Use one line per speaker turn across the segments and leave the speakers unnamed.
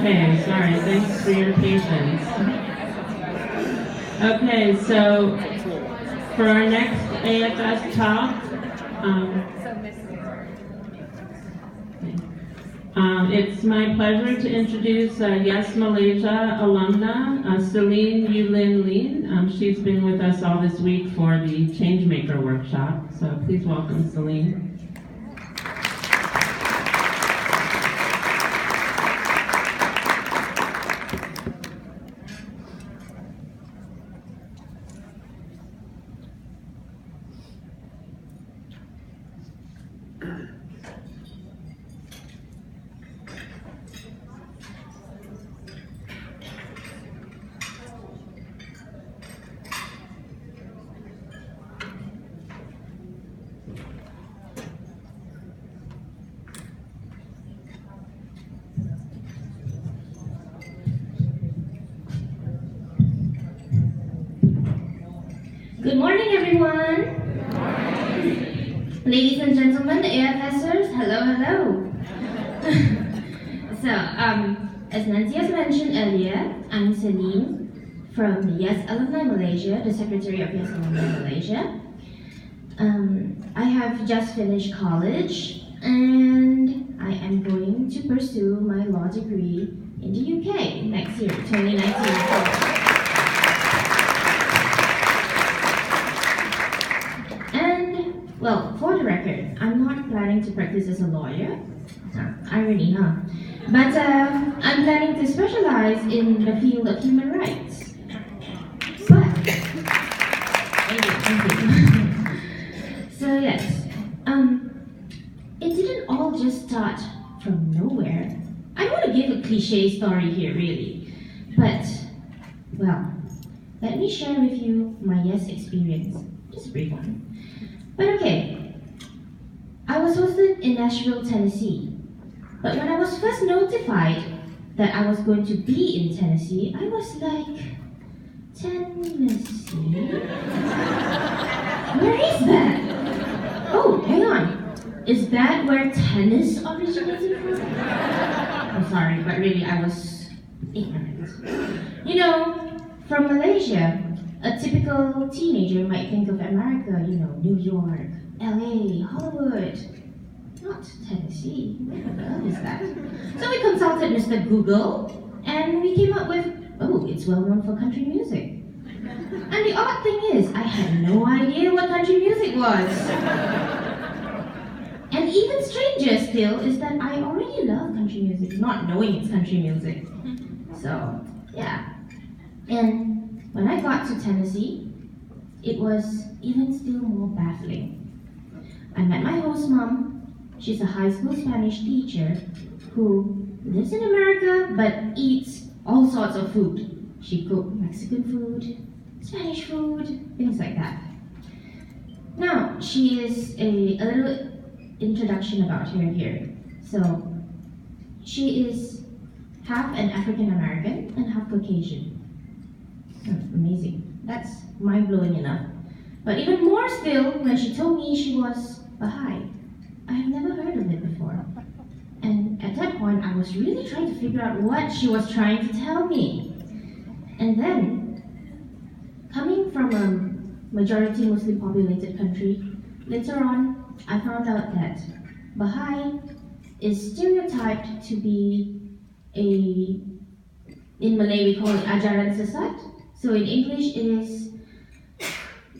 Okay, sorry, thanks for your patience. Okay, so for our next AFS talk, it's my pleasure to introduce Yes Malaysia alumna, Celine Yulin Lin. She's been with us all this week for the Changemaker workshop, so please welcome Celine.
Good morning, everyone.
Good morning.
Ladies and gentlemen, the AFSers, hello. So, as Nancy has mentioned earlier, I'm Celine from the Yes Alumni Malaysia, the Secretary of Yes Alumni Malaysia. I have just finished college and I am going to pursue my law degree in the UK next year, 2019. Well, for the record, I'm not planning to practice as a lawyer. Irony, huh? But I'm planning to specialize in the field of human rights. But, thank you. So yes, it didn't all just start from nowhere. I don't want to give a cliche story here, really. But, well, let me share with you my yes experience. Just a brief one. But okay, I was hosted in Nashville, Tennessee. But when I was first notified that I was going to be in Tennessee, I was like, Tennessee? Where is that? Oh, hang on. Is that where tennis originated from? I'm sorry, but really I was ignorant. You know, from Malaysia, a typical teenager might think of America, New York, LA, Hollywood. Not Tennessee. Where the hell is that? So we consulted Mr. Google and we came up with, oh, it's well known for country music. And the odd thing is, I had no idea what country music was. And even stranger still is that I already love country music, not knowing it's country music. So, yeah. And when I got to Tennessee, it was even still more baffling. I met my host mom. She's a high school Spanish teacher who lives in America but eats all sorts of food. She cooked Mexican food, Spanish food, things like that. Now, she is a little introduction about her here. So, she is half an African American and half Caucasian. Amazing. That's mind-blowing enough. But even more still, when she told me she was Baha'i. I have never heard of it before. And at that point, I was really trying to figure out what she was trying to tell me. And then, coming from a majority Muslim populated country, later on, I found out that Baha'i is stereotyped to be in Malay we call it ajaran sesat. So in English it is,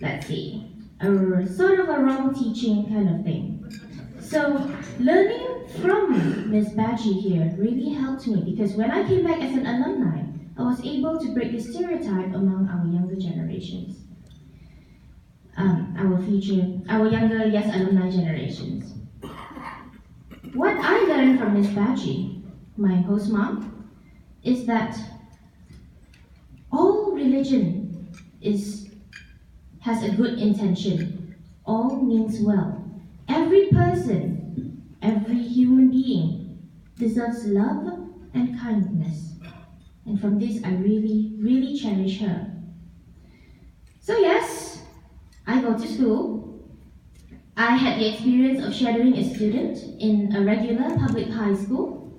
let's see, a sort of a wrong teaching kind of thing. So learning from Ms. Baji here really helped me because when I came back as an alumni, I was able to break the stereotype among our younger generations. Our younger Yes Alumni generations. What I learned from Ms. Baji, my host mom, is that all religion has a good intention. All means well. Every person, every human being deserves love and kindness. And from this, I really, really cherish her. So yes, I go to school. I had the experience of shadowing a student in a regular public high school,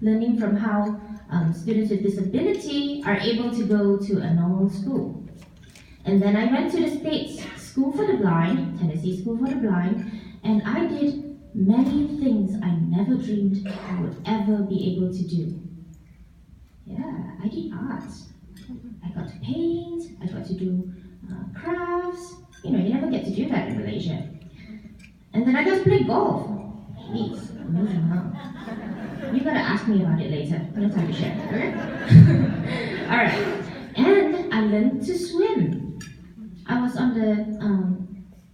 learning from how students with disability are able to go to a normal school. And then I went to the States School for the Blind, Tennessee School for the Blind, and I did many things I never dreamed I would ever be able to do. Yeah, I did arts. I got to paint, I got to do crafts. You never get to do that in Malaysia. And then I got to play golf. Jeez, amazing, huh? You gotta ask me about it later. No time to share, okay? Alright. And I learned to swim. I was on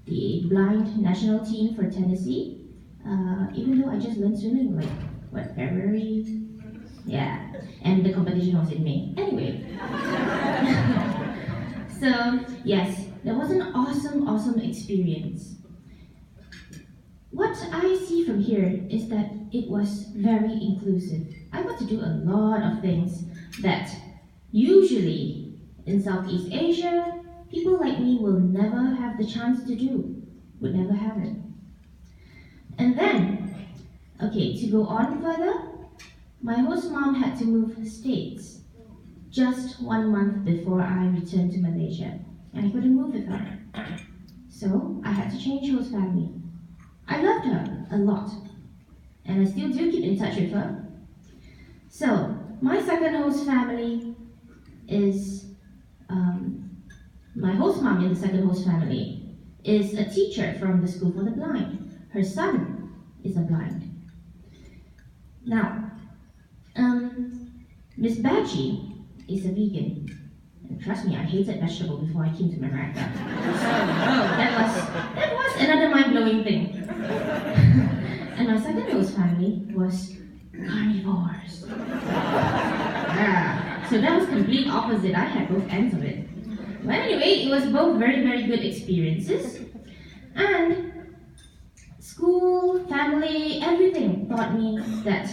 the blind national team for Tennessee. Even though I just learned swimming February? Yeah. And the competition was in May. Anyway. So, yes, that was an awesome experience. What I see from here is that it was very inclusive. I got to do a lot of things that usually in Southeast Asia, people like me will never have the chance to do, would never have it. And then, okay, to go on further, my host mom had to move states just 1 month before I returned to Malaysia, and I couldn't move with her. So I had to change host family. I loved her a lot, and I still do keep in touch with her. So my second host family is, my host mom in the second host family is a teacher from the School for the Blind. Her son is a blind. Now, Miss Badgie is a vegan. And trust me, I hated vegetable before I came to America. That was another mind-blowing thing. And my second host family was carnivores. Yeah. So that was complete opposite. I had both ends of it. But anyway, it was both very good experiences. And school, family, everything taught me that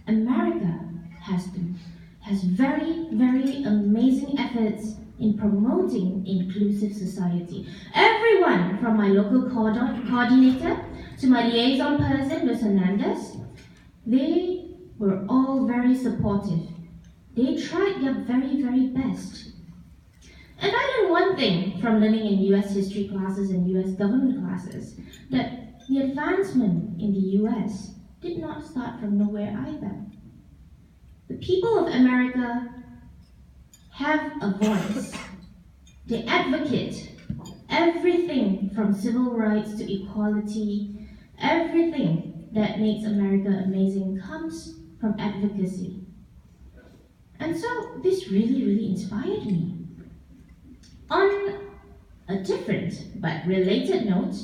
America has very amazing efforts in promoting inclusive society. Everyone from my local coordinator to my liaison person, Ms. Hernandez, they were all very supportive. They tried their very best. And I learned one thing from learning in US history classes and US government classes, that the advancement in the US did not start from nowhere either. The people of America have a voice. They advocate everything from civil rights to equality. Everything that makes America amazing comes from advocacy. And so this really inspired me. On a different but related note,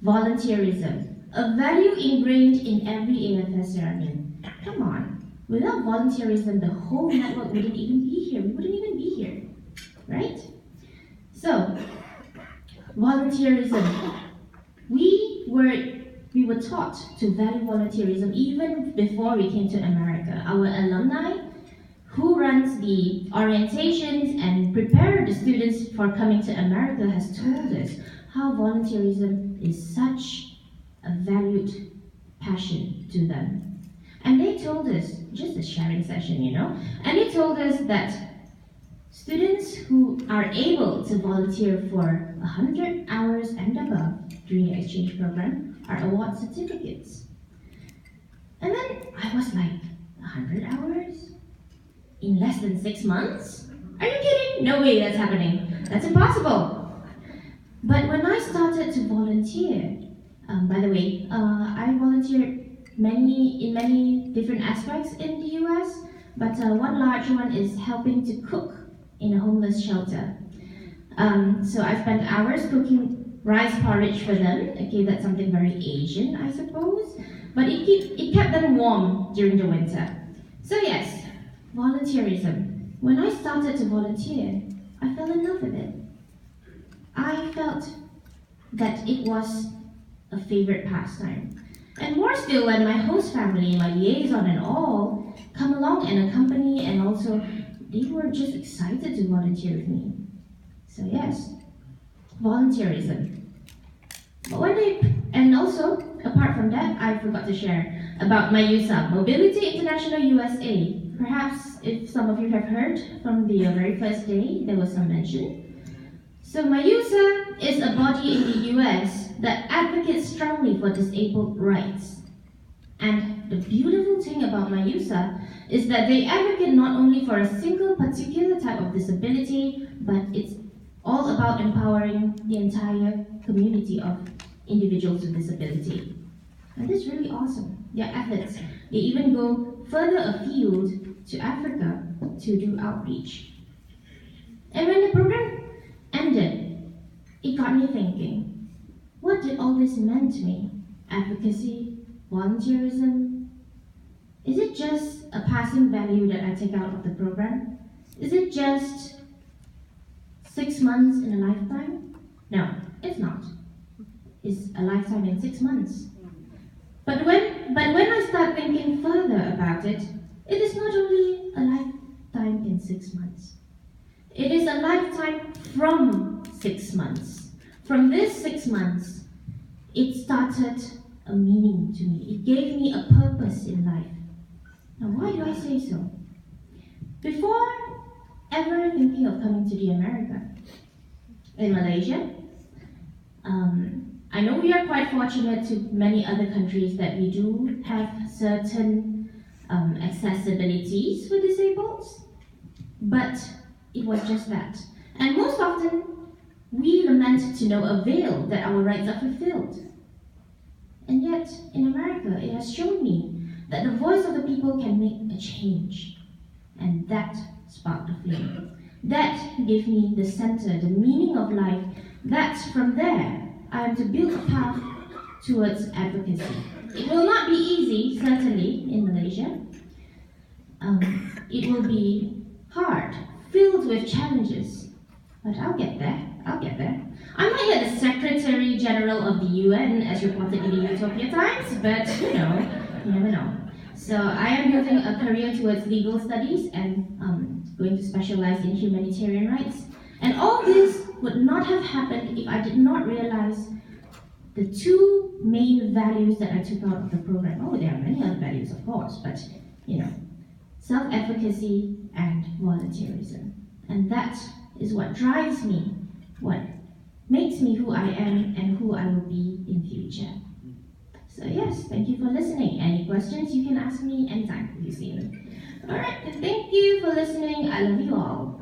volunteerism, a value ingrained in every AFS. I mean, come on. Without volunteerism, the whole network wouldn't even be here. We wouldn't even be here, right? So, volunteerism. We were taught to value volunteerism even before we came to America. Our alumni, who runs the orientations and prepare the students for coming to America, has told us how volunteerism is such a valued passion to them. And they told us, just a sharing session, and they told us that students who are able to volunteer for 100 hours and above during the exchange program are awarded certificates. And then I was like, 100 hours? In less than 6 months? Are you kidding? No way that's happening. That's impossible. But when I started to volunteer, by the way, I volunteered in many different aspects in the US, but one large one is helping to cook in a homeless shelter. So I spent hours cooking rice porridge for them. Okay, that's something very Asian, I suppose, but it kept them warm during the winter. So yes, volunteerism. When I started to volunteer, I fell in love with it. I felt that it was a favorite pastime. And more still when my host family, my liaison and all, come along and accompany, and also they were just excited to volunteer with me. So yes, volunteerism. But and also, apart from that, I forgot to share about my USA, Mobility International USA. Perhaps if some of you have heard from the very first day, there was some mention. So Mayusa is a body in the US that advocates strongly for disabled rights. And the beautiful thing about Mayusa is that they advocate not only for a single particular type of disability, but it's all about empowering the entire community of individuals with disability. And that's really awesome. Their efforts, they even go further afield to Africa to do outreach. And when the program ended, it got me thinking, what did all this mean to me? Advocacy, volunteerism? Is it just a passing value that I take out of the program? Is it just 6 months in a lifetime? No, it's not. It's a lifetime in 6 months. But when I start thinking further about it, it is not only a lifetime in 6 months. It is a lifetime from 6 months. From this 6 months, it started a meaning to me. It gave me a purpose in life. Now, why do I say so? Before ever thinking of coming to the America, in Malaysia, I know we are quite fortunate to many other countries that we do have certain accessibilities for disabled, but it was just that. And most often, we lament to no avail that our rights are fulfilled. And yet, in America, it has shown me that the voice of the people can make a change. And that sparked a flame. That gave me the center, the meaning of life. That from there, I am to build a path towards advocacy. It will not be easy, certainly, in Malaysia. It will be hard, filled with challenges. But I'll get there. I'm not yet the Secretary General of the UN, as reported in the Utopia Times, but you never know. So I am building a career towards legal studies and going to specialize in humanitarian rights. And all this would not have happened if I did not realize the two main values that I took out of the program. Oh, there are many other values, of course, but self-efficacy and volunteerism. And that is what drives me, what makes me who I am and who I will be in future. So yes, thank you for listening. Any questions, you can ask me anytime if you see me. Alright, thank you for listening. I love you all.